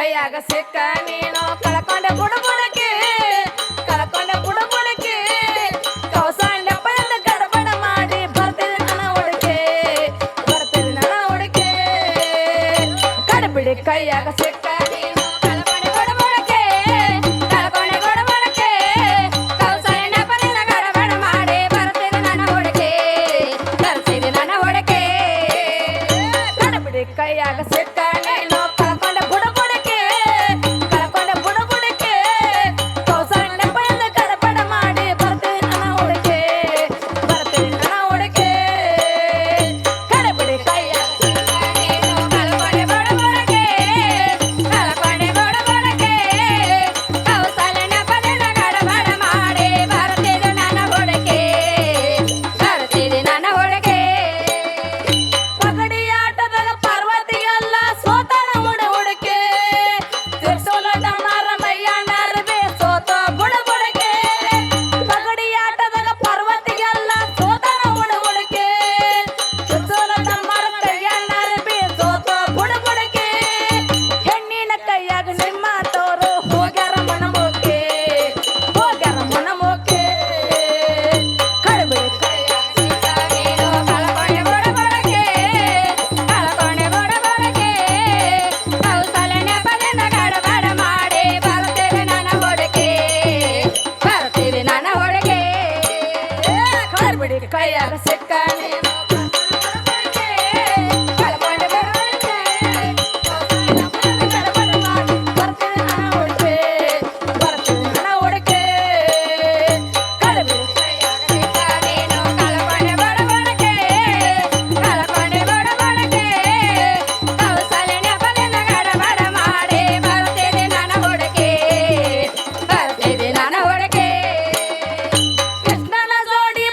ಕೈಯಾಗ ಸಿಕ್ಕ ನೀನು ಕಳ್ಕೊಂಡ ಬುಡಬುಡಕ್ಕೆ ಕಳ್ಕೊಂಡ ಬುಡಬುಡಕ್ಕೆ ಕೌಸಂಡಪ್ಪ ಎಂದು ಗಡಬಡ ಮಾಡಿ ಬರ್ತಿದೆ ನನ್ನ ಹುಡುಕೆ ಬರ್ತಿದೆ ನನ್ನ ಹುಡುಕೆ ಕಡಬಿಡಿ ಕೈಯಾಗ ಸಿಕ್ಕ ನೀನು ಕಳ್ಕೊಂಡ ಬುಡಬುಡಕ್ಕೆ ಕಳ್ಕೊಂಡ ಬುಡಬುಡಕ್ಕೆ ಕೌಸಂಡಪ್ಪ ಎಂದು ಗಡಬಡ ಮಾಡಿ ಬರ್ತಿದೆ ನನ್ನ ಹುಡುಕೆ ಬರ್ತಿದೆ ನನ್ನ ಹುಡುಕೆ ಕಡಬಿಡಿ ಕೈಯಾಗ ಸಿಕ್ಕ ನೀನು ಕೈಯಾಗ ಸಿಕ್ಕ ನೀನು ಕಳ್ಕೊಂಡ ಬುಡಬುಡಕ್ಕೆ ಗಡಬಡ ಮಾಡಿ ಬರ್ತಿದೆ ನನ್ನ ಹುಡುಕೆ ಬರ್ತಿದೆ ನನ್ನ ಹುಡುಕೆ ಕಡಬಿಡಿ ಕೈಯಾಗ ಸಿಕ್ಕ ನೀನು ಕಳ್ಕೊಂಡ ಬುಡಬುಡಕ್ಕೆ ಕೌಸಲ್ಯನ ಬಲಿನ ಗಡಬಡ ಮಾಡಿ ಬರ್ತಿದೆ ನನ್ನ ಹುಡುಕೆ ಬರ್ತಿದೆ ನನ್ನ ಹುಡುಕೆ ಕೃಷ್ಣನ ಜೋಡಿ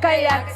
ಕೈಯಾಗ